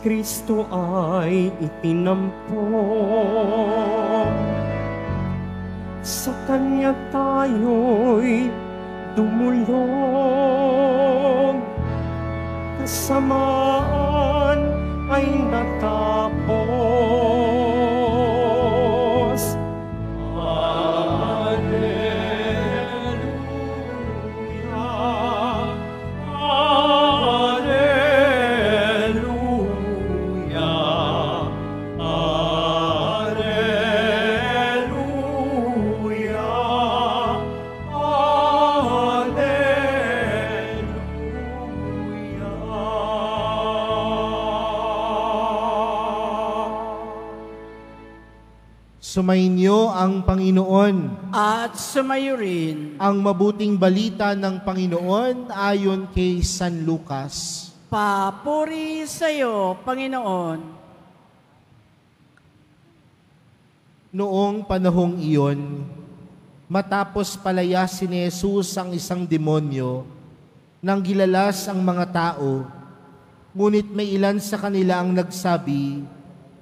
Kristo ay itinampok. Sa Kanya tayo'y dumulog. Kasamaan ay natapos. Sumainyo ang Panginoon. At sumayo rin. Ang mabuting balita ng Panginoon ayon kay San Lucas. Papuri sa iyo, Panginoon. Noong panahong iyon, matapos palayasin ni Jesus ang isang demonyo, nang gilalas ang mga tao, ngunit may ilan sa kanila ang nagsabi,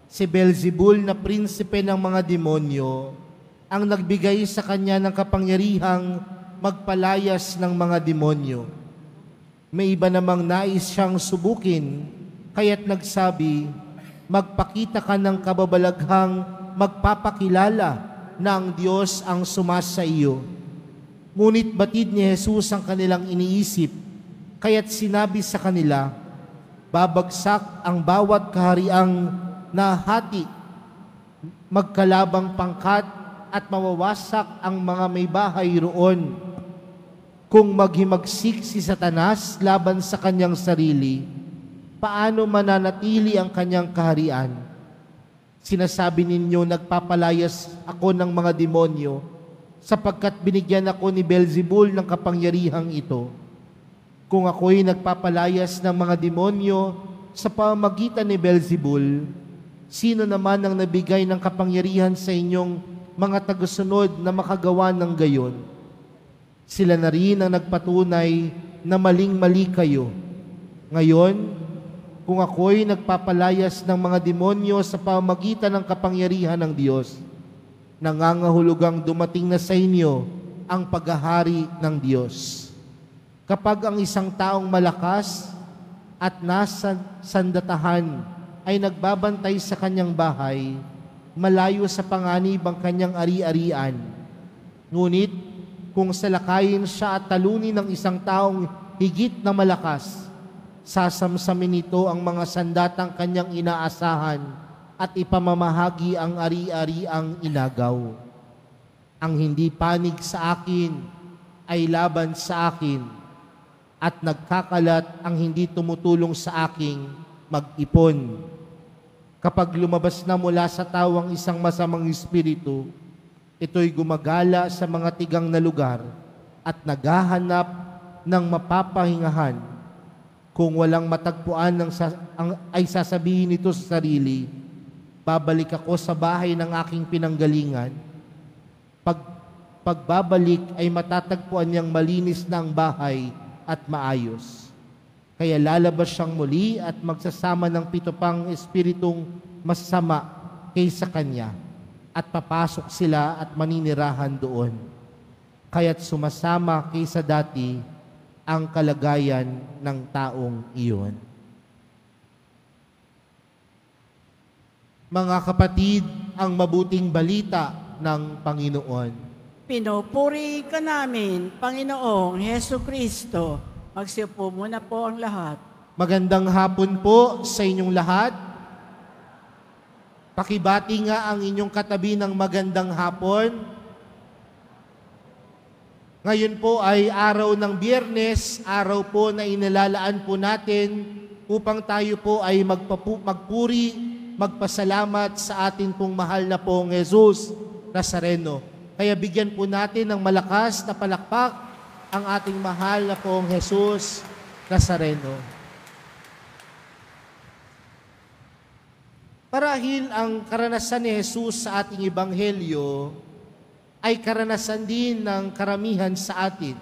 si Beelzebul na prinsipe ng mga demonyo ang nagbigay sa kanya ng kapangyarihang magpalayas ng mga demonyo. May iba namang nais siyang subukin, kaya't nagsabi, magpakita ka ng kababalaghang magpapakilala na ang Diyos ang sumasa iyo. Ngunit batid ni Jesus ang kanilang iniisip, kaya't sinabi sa kanila, babagsak ang bawat kahariang nahati, magkalabang pangkat at mawawasak ang mga may bahay roon. Kung maghimagsik si Satanas laban sa kanyang sarili, paano mananatili ang kanyang kaharian? Sinasabi ninyo, nagpapalayas ako ng mga demonyo, sapagkat binigyan ako ni Beelzebul ng kapangyarihang ito. Kung ako'y nagpapalayas ng mga demonyo sa pamamagitan ni Beelzebul, sino naman ang nabigay ng kapangyarihan sa inyong mga tagasunod na makagawa ng gayon? Sila na rin ang nagpatunay na maling-mali kayo. Ngayon, kung ako'y nagpapalayas ng mga demonyo sa pamamagitan ng kapangyarihan ng Diyos, nangangahulugang dumating na sa inyo ang paghahari ng Diyos. Kapag ang isang taong malakas at nasa sandatahan ay nagbabantay sa kanyang bahay, malayo sa panganib ang kanyang ari-arian. Ngunit, kung salakayin siya at talunin ng isang taong higit na malakas, sasamsamin nito ang mga sandatang kanyang inaasahan at ipamamahagi ang ari-ariang inagaw. Ang hindi panig sa akin ay laban sa akin, at nagkakalat ang hindi tumutulong sa aking mag-ipon. Kapag lumabas na mula sa tawang isang masamang espiritu, ito'y gumagala sa mga tigang na lugar at naghahanap ng mapapahingahan. Kung walang matagpuan ay sasabihin nito sa sarili, babalik ako sa bahay ng aking pinanggalingan. Pagbabalik ay matatagpuan niyang malinis na ang bahay at maayos. Kaya lalabas siyang muli at magsasama ng 7 pang espiritong masama kaysa kanya, at papasok sila at maninirahan doon. Kaya't sumasama kaysa dati ang kalagayan ng taong iyon. Mga kapatid, ang mabuting balita ng Panginoon. Pinupuri ka namin, Panginoong Hesu Kristo. Magsiupo muna po ang lahat. Magandang hapon po sa inyong lahat. Pakibati nga ang inyong katabi ng magandang hapon. Ngayon po ay araw ng Biyernes, araw po na inilalaan po natin upang tayo po ay magpuri, magpasalamat sa atin pong mahal na pong Jesus Nazareno. Kaya bigyan po natin ng malakas na palakpak ang ating mahal na pong Jesus Nazareno. Marahil ang karanasan ni Jesus sa ating ebanghelyo ay karanasan din ng karamihan sa atin.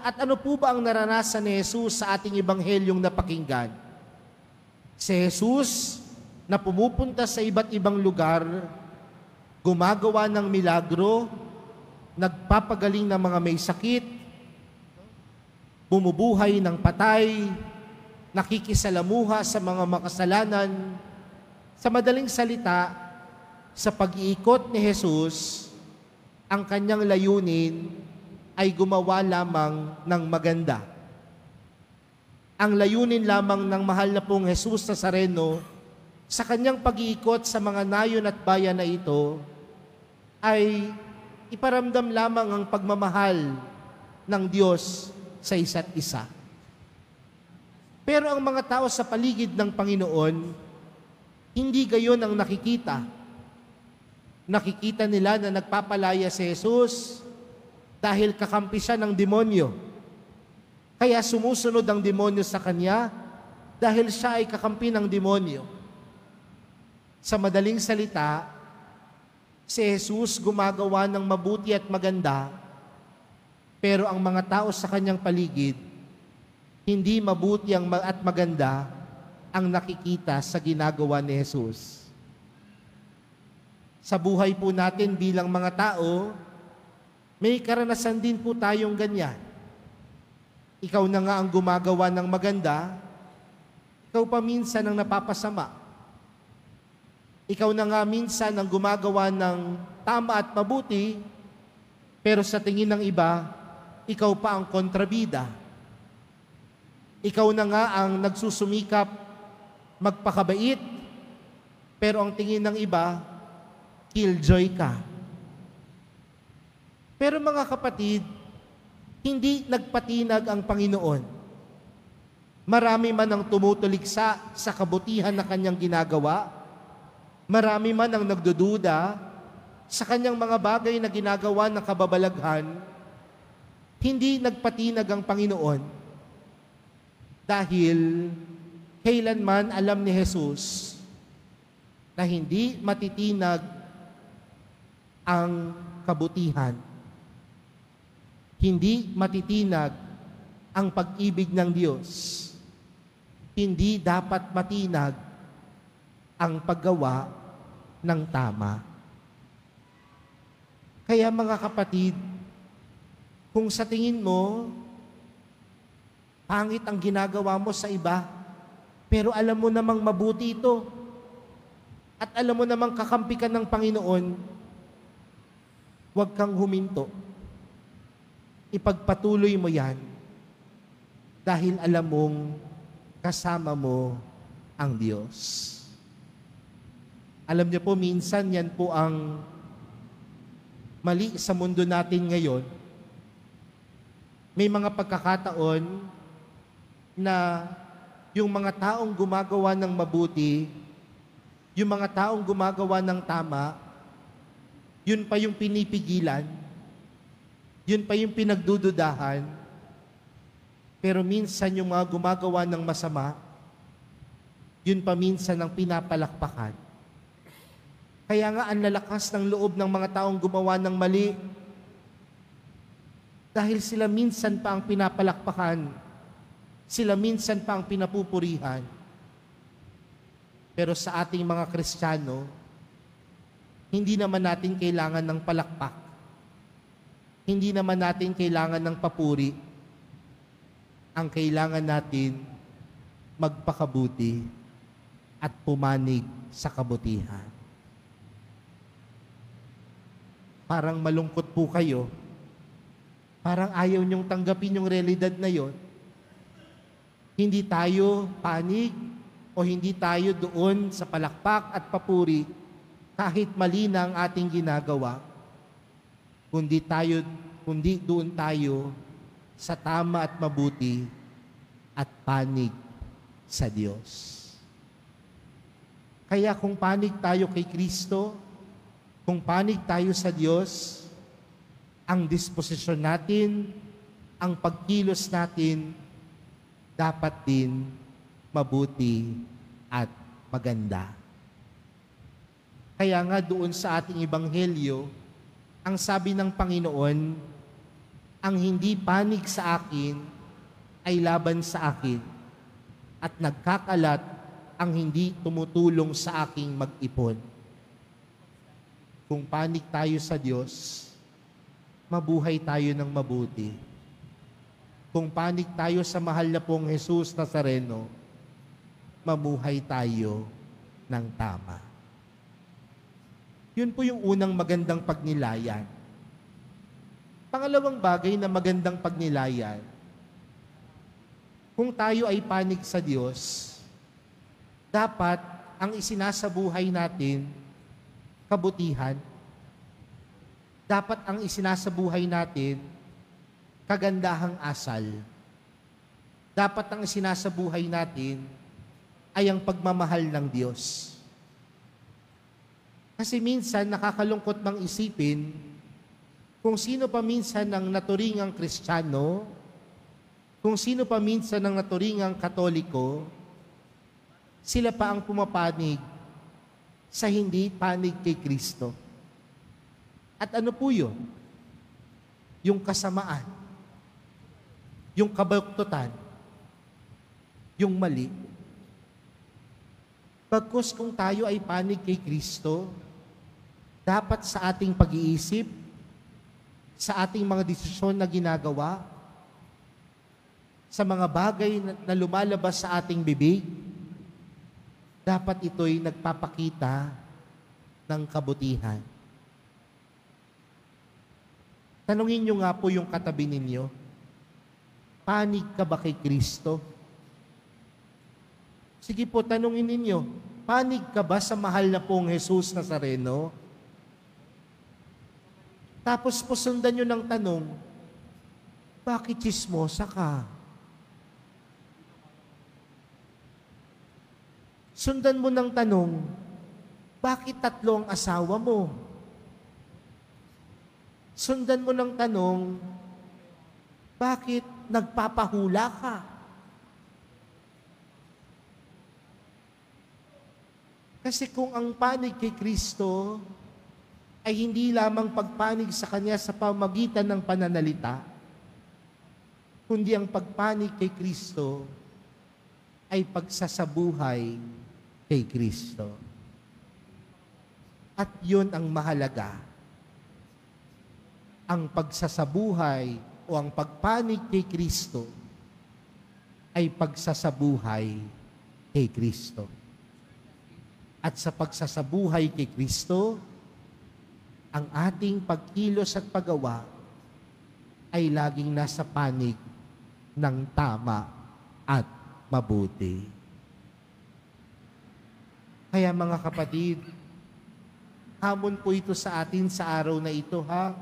At ano po ba ang naranasan ni Jesus sa ating ebanghelyong napakinggan? Si Jesus na pumupunta sa iba't ibang lugar, gumagawa ng milagro, nagpapagaling ng mga may sakit, bumubuhay ng patay, nakikisalamuha sa mga makasalanan. Sa madaling salita, sa pag-iikot ni Jesus, ang kanyang layunin ay gumawa lamang ng maganda. Ang layunin lamang ng mahal na pong Jesus Nazareno sa kanyang pag-iikot sa mga nayon at bayan na ito ay iparamdam lamang ang pagmamahal ng Diyos sa isa't isa. Pero ang mga tao sa paligid ng Panginoon, hindi gayon ang nakikita. Nakikita nila na nagpapalaya si Jesus dahil kakampi siya ng demonyo. Kaya sumusunod ang demonyo sa kanya dahil siya ay kakampi ng demonyo. Sa madaling salita, si Jesus gumagawa ng mabuti at maganda, pero ang mga tao sa kanyang paligid, hindi mabuti at maganda ang nakikita sa ginagawa ni Jesus. Sa buhay po natin bilang mga tao, may karanasan din po tayong ganyan. Ikaw na nga ang gumagawa ng maganda, ikaw pa minsan ang napapasama. Ikaw na nga minsan ang gumagawa ng tama at mabuti, pero sa tingin ng iba, ikaw pa ang kontrabida. Ikaw na nga ang nagsusumikap magpakabait, pero ang tingin ng iba, killjoy ka. Pero mga kapatid, hindi nagpatinag ang Panginoon. Marami man ang tumutuligsa sa kabutihan na kanyang ginagawa, marami man ang nagdududa sa kanyang mga bagay na ginagawa ng kababalaghan, hindi nagpatinag ang Panginoon. Dahil kailanman alam ni Jesus na hindi matitinag ang kabutihan. Hindi matitinag ang pag-ibig ng Diyos. Hindi dapat matinag ang paggawa ng tama. Kaya mga kapatid, kung sa tingin mo, pangit ang ginagawa mo sa iba, pero alam mo namang mabuti ito, at alam mo namang kakampi ka ng Panginoon, huwag kang huminto. Ipagpatuloy mo yan dahil alam mong kasama mo ang Diyos. Alam niyo po, minsan yan po ang mali sa mundo natin ngayon. May mga pagkakataon na yung mga taong gumagawa ng mabuti, yung mga taong gumagawa ng tama, yun pa yung pinipigilan, yun pa yung pinagdududahan, pero minsan yung mga gumagawa ng masama, yun pa minsan ang pinapalakpakan. Kaya nga ang lalakas ng loob ng mga taong gumawa ng mali, dahil sila minsan pa ang pinapalakpakan, sila minsan pa ang pinapupurihan. Pero sa ating mga Kristiyano, hindi naman natin kailangan ng palakpak. Hindi naman natin kailangan ng papuri. Ang kailangan natin, magpakabuti at pumanig sa kabutihan. Parang malungkot po kayo. Parang ayaw niyong tanggapin yung realidad na yon. Hindi tayo panig o hindi tayo doon sa palakpak at papuri kahit mali na ang ating ginagawa. Kundi doon tayo sa tama at mabuti at panig sa Diyos. Kaya kung panig tayo kay Kristo, kung panig tayo sa Diyos, ang disposisyon natin, ang pagkilos natin, dapat din mabuti at maganda. Kaya nga doon sa ating ebanghelyo, ang sabi ng Panginoon, ang hindi panig sa akin ay laban sa akin at nagkakalat ang hindi tumutulong sa aking mag-ipon. Kung panig tayo sa Diyos, mabuhay tayo ng mabuti. Kung panig tayo sa mahal na pong Jesus Nazareno, mamuhay tayo ng tama. Yun po yung unang magandang pagnilayan. Pangalawang bagay na magandang pagnilayan, kung tayo ay panig sa Diyos, dapat ang isinasabuhay natin, kabutihan. Dapat ang isinasabuhay natin, kagandahang asal. Dapat ang isinasabuhay natin ay ang pagmamahal ng Diyos. Kasi minsan nakakalungkot mang isipin kung sino pa minsan ng naturingang Kristiyano, kung sino pa minsan ng naturingang Katoliko, sila pa ang pumapanig sa hindi panig kay Kristo. At ano po yun? Yung kasamaan, yung kabaluktutan, yung mali. Bagkus kung tayo ay panig kay Kristo, dapat sa ating pag-iisip, sa ating mga desisyon na ginagawa, sa mga bagay na lumalabas sa ating bibig, dapat ito'y nagpapakita ng kabutihan. Tanungin nyo nga po yung katabi ninyo, panig ka ba kay Kristo? Sige po, tanungin ninyo, panig ka ba sa mahal na pong Jesus Nazareno? Tapos po sundan nyo ng tanong, bakit chismosa ka? Sundan mo ng tanong, bakit 3 ang asawa mo? Sundan mo ng tanong, bakit nagpapahula ka? Kasi kung ang panig kay Kristo ay hindi lamang pagpanig sa Kanya sa pamagitan ng pananalita, kundi ang pagpanig kay Kristo ay pagsasabuhay kay Kristo. At yun ang mahalaga. Ang pagsasabuhay o ang pagpanig kay Kristo ay pagsasabuhay kay Kristo. At sa pagsasabuhay kay Kristo, ang ating pagkilos at paggawa ay laging nasa panig ng tama at mabuti. Kaya mga kapatid, hamon po ito sa atin sa araw na ito, ha?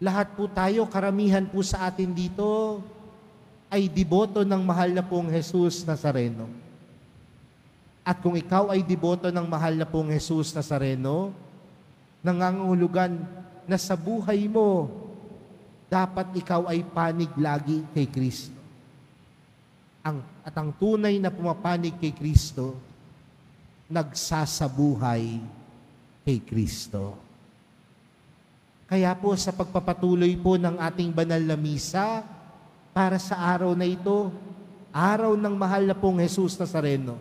Lahat po tayo, karamihan po sa atin dito, ay deboto ng mahal na pong Jesus Nazareno. At kung ikaw ay deboto ng mahal na pong Jesus Nazareno, nangangahulugan na sa buhay mo, dapat ikaw ay panig lagi kay Kristo. At ang tunay na pumapanig kay Kristo, nagsasabuhay kay Kristo. Kaya po sa pagpapatuloy po ng ating banal na misa, para sa araw na ito, araw ng mahal na pong Jesus Nazareno,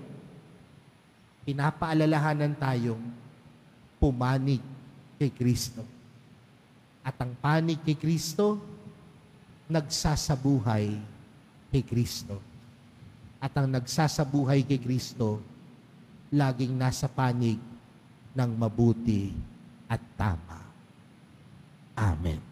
pinapaalalahanan tayong pumanig kay Kristo. At ang panig kay Kristo, nagsasabuhay kay Kristo. At ang nagsasabuhay kay Kristo, laging nasa panig ng mabuti at tama. Amen.